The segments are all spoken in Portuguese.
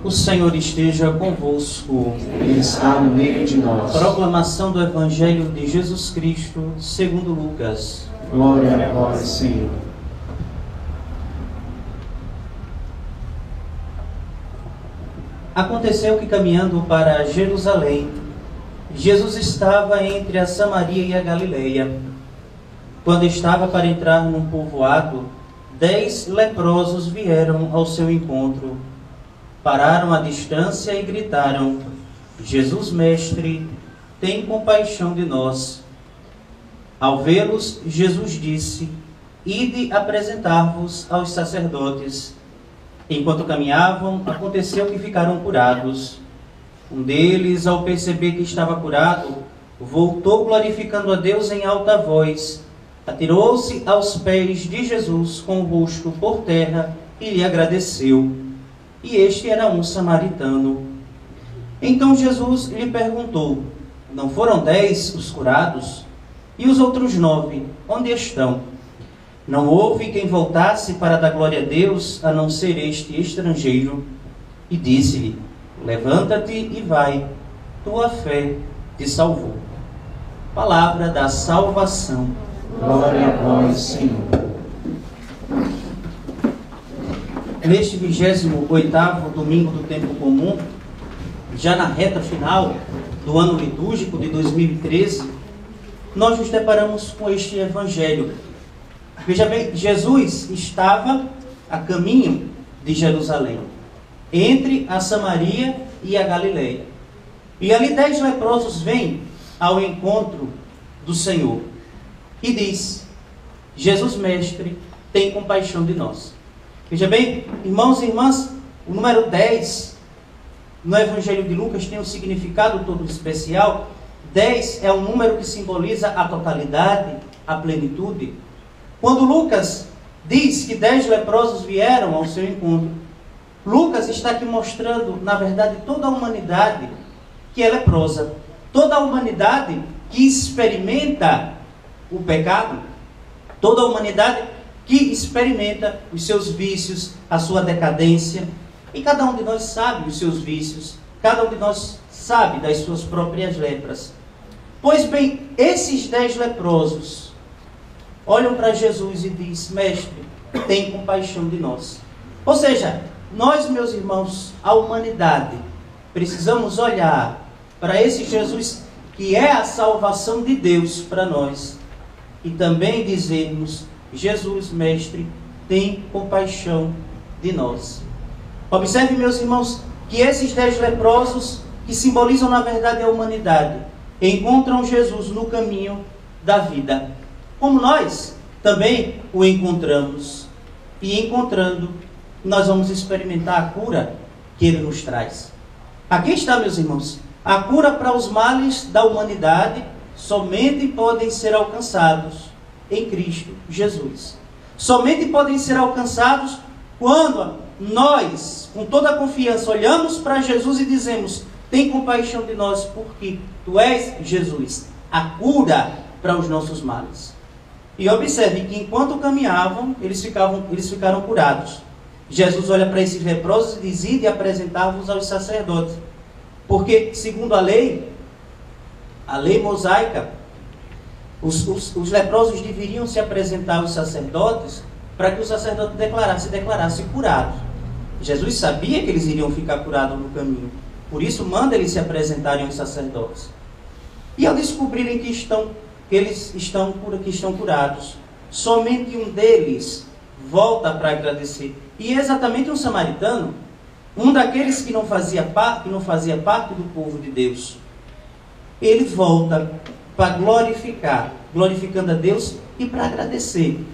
O Senhor esteja convosco. Ele está no meio de nós. Proclamação do Evangelho de Jesus Cristo, segundo Lucas. Glória a vós, Senhor. Aconteceu que, caminhando para Jerusalém, Jesus estava entre a Samaria e a Galileia. Quando estava para entrar num povoado, 10 leprosos vieram ao seu encontro. Pararam à distância e gritaram: Jesus, mestre, tem compaixão de nós. Ao vê-los, Jesus disse: Ide apresentar-vos aos sacerdotes. Enquanto caminhavam, aconteceu que ficaram curados. Um deles, ao perceber que estava curado, voltou glorificando a Deus em alta voz, atirou-se aos pés de Jesus com o rosto por terra e lhe agradeceu. E este era um samaritano. Então Jesus lhe perguntou: Não foram 10 os curados? E os outros 9, onde estão? Não houve quem voltasse para dar glória a Deus, a não ser este estrangeiro. E disse-lhe: Levanta-te e vai, tua fé te salvou. Palavra da salvação. Glória a vós, Senhor. Neste 28º domingo do tempo comum, já na reta final do ano litúrgico de 2013, nós nos deparamos com este evangelho. Veja bem, Jesus estava a caminho de Jerusalém, entre a Samaria e a Galileia. E ali 10 leprosos vêm ao encontro do Senhor e diz: Jesus, mestre, tem compaixão de nós. Veja bem, irmãos e irmãs, o número 10 no Evangelho de Lucas tem um significado todo especial. 10 é um número que simboliza a totalidade, a plenitude. Quando Lucas diz que 10 leprosos vieram ao seu encontro, Lucas está aqui mostrando, na verdade, toda a humanidade que é leprosa. Toda a humanidade que experimenta o pecado. Toda a humanidade que experimenta os seus vícios, a sua decadência. E cada um de nós sabe os seus vícios. Cada um de nós sabe das suas próprias lepras. Pois bem, esses 10 leprosos olham para Jesus e dizem: Mestre, tem compaixão de nós. Ou seja, nós, meus irmãos, a humanidade, precisamos olhar para esse Jesus que é a salvação de Deus para nós e também dizermos: Jesus, mestre, tem compaixão de nós. Observe, meus irmãos, que esses 10 leprosos, que simbolizam na verdade a humanidade, encontram Jesus no caminho da vida, como nós também o encontramos. E encontrando, nós vamos experimentar a cura que Ele nos traz. Aqui está, meus irmãos, a cura para os males da humanidade somente podem ser alcançados em Cristo Jesus. Somente podem ser alcançados quando nós, com toda a confiança, olhamos para Jesus e dizemos: tem compaixão de nós, porque Tu és, Jesus, a cura para os nossos males. E observe que enquanto caminhavam, eles ficaram curados. Jesus olha para esses leprosos e diz: Ide apresentar-vos aos sacerdotes. Porque, segundo a lei mosaica, os leprosos deveriam se apresentar aos sacerdotes para que o sacerdote declarasse curado. Jesus sabia que eles iriam ficar curados no caminho. Por isso, manda eles se apresentarem aos sacerdotes. E ao descobrirem que estão curados, somente um deles volta para agradecer. E é exatamente um samaritano, um daqueles que não fazia parte do povo de Deus. Ele volta para glorificando a Deus e para agradecer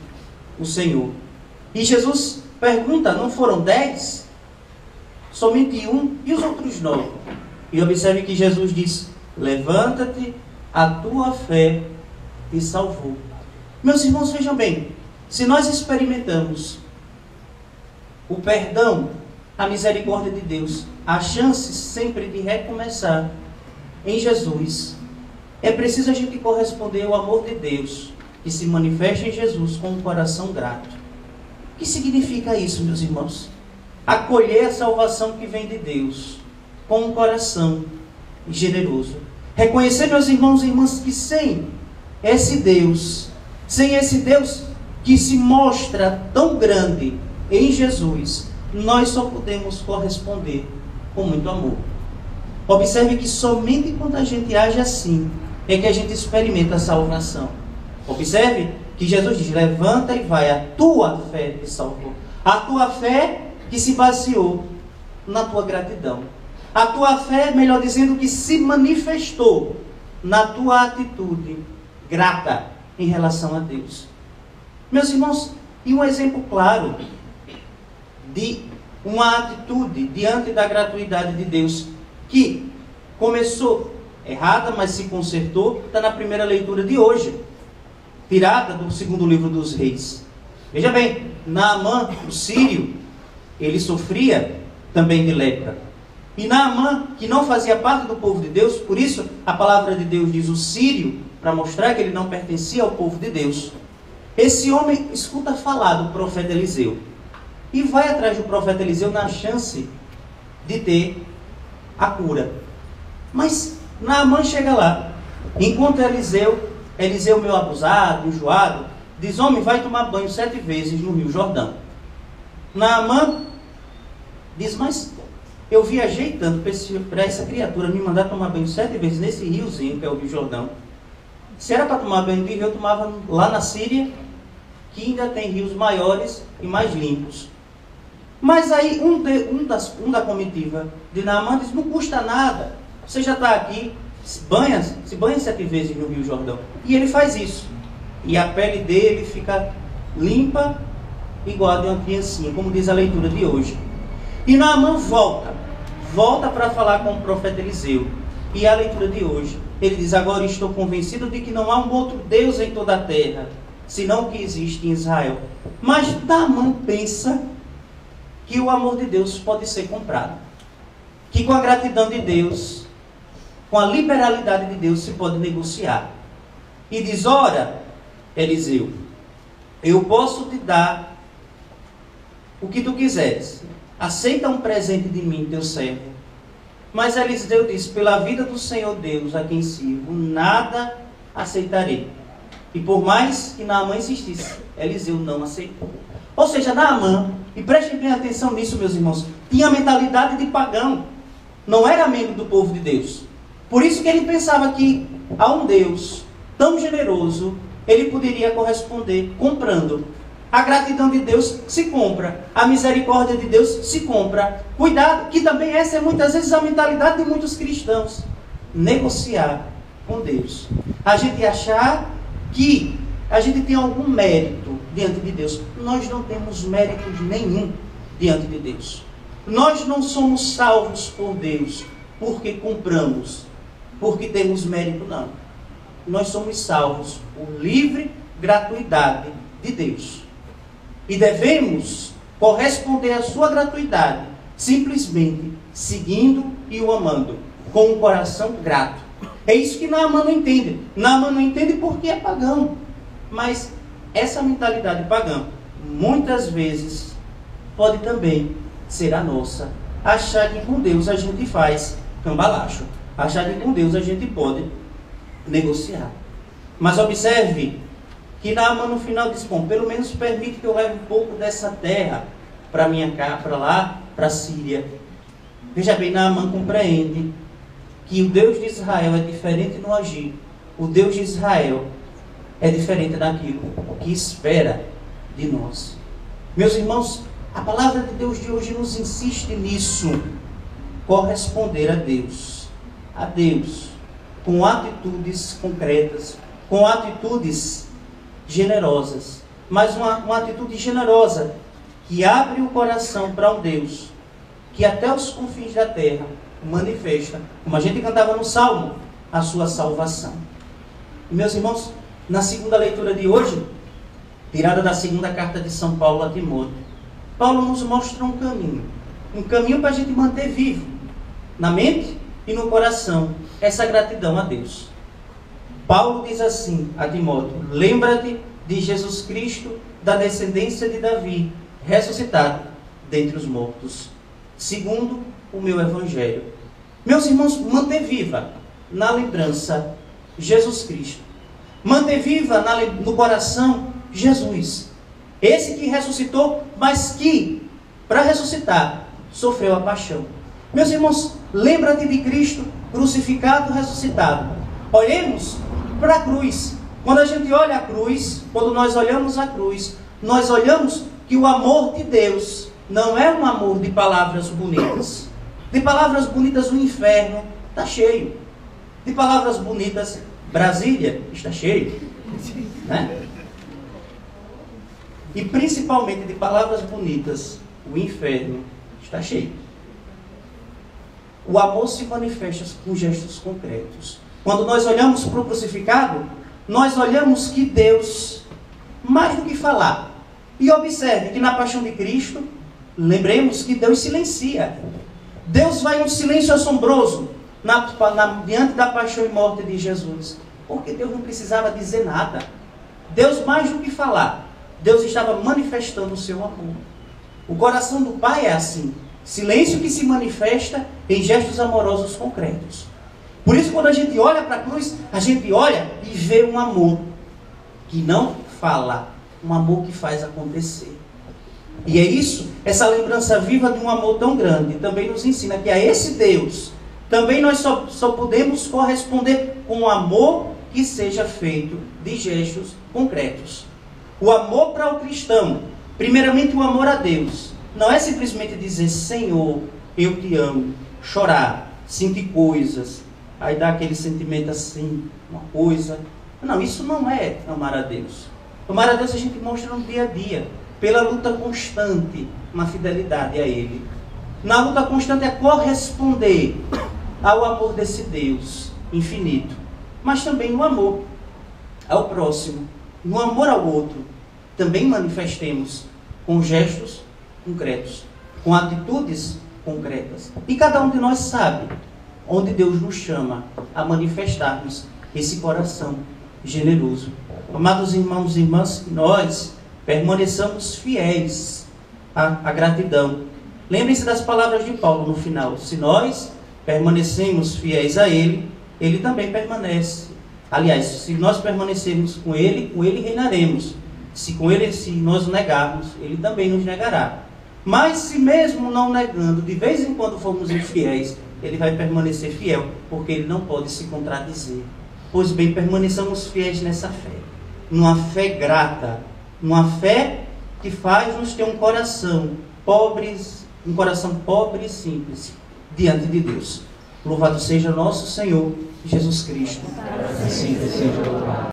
o Senhor. E Jesus pergunta: não foram 10? Somente um, e os outros 9? E observe que Jesus diz: levanta-te, a tua fé te salvou. Meus irmãos, vejam bem, se nós experimentamos o perdão, a misericórdia de Deus, a chance sempre de recomeçar em Jesus, é preciso a gente corresponder ao amor de Deus que se manifesta em Jesus com um coração grato. O que significa isso, meus irmãos? acolher a salvação que vem de Deus com um coração generoso. Reconhecer, meus irmãos e irmãs, que sem esse Deus que se mostra tão grande em Jesus, nós só podemos corresponder com muito amor. Observe que somente quando a gente age assim é que a gente experimenta a salvação. Observe que Jesus diz: levanta e vai, a tua fé te salvou. A tua fé que se baseou na tua gratidão. A tua fé, melhor dizendo, que se manifestou na tua atitude grata em relação a Deus. Meus irmãos, e um exemplo claro de uma atitude diante da gratuidade de Deus que começou errada, mas se consertou, está na primeira leitura de hoje, tirada do segundo livro dos Reis. Veja bem, Naamã, o sírio, ele sofria também de lepra. E Naamã, que não fazia parte do povo de Deus, por isso a palavra de Deus diz o sírio, para mostrar que ele não pertencia ao povo de Deus. Esse homem escuta falar do profeta Eliseu e vai atrás do profeta Eliseu na chance de ter a cura. Mas Naamã chega lá, encontra Eliseu meio abusado, enjoado, diz: homem, vai tomar banho 7 vezes no Rio Jordão. Naamã diz: mas eu viajei tanto para essa criatura me mandar tomar banho 7 vezes nesse riozinho que é o Rio Jordão. Se era para tomar banho de rio, eu tomava lá na Síria, que ainda tem rios maiores e mais limpos. Mas aí um da comitiva de Naamã diz: não custa nada, você já está aqui, se banha 7 vezes no Rio Jordão. E ele faz isso. E a pele dele fica limpa, igual a de uma criancinha, como diz a leitura de hoje. E Naamã volta para falar com o profeta Eliseu. E a leitura de hoje, ele diz: agora estou convencido de que não há um outro Deus em toda a terra, senão o que existe em Israel. Mas Naamã pensa que o amor de Deus pode ser comprado. Que com a gratidão de Deus, com a liberalidade de Deus, se pode negociar. E diz: ora, Eliseu, eu posso te dar o que tu quiseres. Aceita um presente de mim, teu servo. Mas Eliseu diz: pela vida do Senhor Deus a quem sirvo, nada aceitarei. E por mais que Naamã insistisse, Eliseu não aceitou. Ou seja, Naamã, e prestem bem atenção nisso, meus irmãos, tinha a mentalidade de pagão. Não era membro do povo de Deus. Por isso que ele pensava que a um Deus tão generoso, ele poderia corresponder comprando. A gratidão de Deus se compra. A misericórdia de Deus se compra. Cuidado, que também essa é muitas vezes a mentalidade de muitos cristãos. Negociar com Deus. A gente achar que a gente tem algum mérito diante de Deus. Nós não temos méritos nenhum diante de Deus. Nós não somos salvos por Deus porque compramos, porque temos mérito, não. Nós somos salvos por livre gratuidade de Deus. E devemos corresponder à sua gratuidade, simplesmente seguindo e o amando, com um coração grato. É isso que Naamã não entende. Naamã não entende porque é pagão. Mas essa mentalidade pagã, muitas vezes, pode também ser a nossa. Achar que com Deus a gente faz cambalacho. Achar que com Deus a gente pode negociar. Mas observe que Naamã no final diz: bom, pelo menos permite que eu leve um pouco dessa terra para lá, para a Síria. Veja bem, Naamã compreende que o Deus de Israel é diferente no agir. O Deus de Israel é diferente daquilo que espera de nós. Meus irmãos, a palavra de Deus de hoje nos insiste nisso. Corresponder a Deus, com atitudes concretas, com atitudes generosas, mas uma atitude generosa que abre o coração para um Deus que até os confins da terra manifesta, como a gente cantava no Salmo, a sua salvação. E meus irmãos, na segunda leitura de hoje, tirada da segunda carta de São Paulo a Timóteo, Paulo nos mostra um caminho para a gente manter vivo na mente e no coração essa gratidão a Deus. Paulo diz assim a Timóteo: lembra-te de Jesus Cristo, da descendência de Davi, ressuscitado dentre os mortos, segundo o meu Evangelho. Meus irmãos, manter viva na lembrança Jesus Cristo. Manter viva no coração Jesus. Esse que ressuscitou, mas que, para ressuscitar, sofreu a paixão. Meus irmãos, lembra-te de Cristo crucificado, ressuscitado. Olhemos para a cruz. Quando a gente olha a cruz, quando nós olhamos a cruz, nós olhamos que o amor de Deus não é um amor de palavras bonitas. De palavras bonitas o inferno está cheio. De palavras bonitas Brasília está cheio. Né? E principalmente de palavras bonitas o inferno está cheio. O amor se manifesta com gestos concretos. Quando nós olhamos para o crucificado, nós olhamos que Deus, mais do que falar, e observe que na paixão de Cristo, lembremos que Deus silencia. Deus vai em um silêncio assombroso diante da paixão e morte de Jesus. Porque Deus não precisava dizer nada. Deus, mais do que falar, Deus estava manifestando o seu amor. O coração do Pai é assim. Silêncio que se manifesta em gestos amorosos concretos. Por isso, quando a gente olha para a cruz, a gente olha e vê um amor que não fala, um amor que faz acontecer. E é isso, essa lembrança viva de um amor tão grande, também nos ensina que a esse Deus, também nós só podemos corresponder com um amor que seja feito de gestos concretos. O amor para o cristão, primeiramente o amor a Deus, não é simplesmente dizer, Senhor, eu te amo, chorar, sentir coisas, aí dá aquele sentimento assim, uma coisa. Não, isso não é amar a Deus. Amar a Deus a gente mostra no dia a dia, pela luta constante na fidelidade a Ele. Na luta constante é corresponder ao amor desse Deus infinito, mas também no amor ao próximo, no amor ao outro, também manifestemos com gestos concretos, com atitudes concretas. E cada um de nós sabe onde Deus nos chama a manifestarmos esse coração generoso. Amados irmãos e irmãs, nós permaneçamos fiéis à gratidão. Lembrem-se das palavras de Paulo no final. Se nós permanecemos fiéis a Ele, Ele também permanece. Aliás, se nós permanecermos com Ele reinaremos. Se nós o negarmos, Ele também nos negará. Mas se mesmo não negando, de vez em quando formos infiéis, Ele vai permanecer fiel, porque Ele não pode se contradizer. Pois bem, permaneçamos fiéis nessa fé. Numa fé grata, numa fé que faz-nos ter um coração pobre e simples diante de Deus. Louvado seja nosso Senhor Jesus Cristo. Assim seja louvado.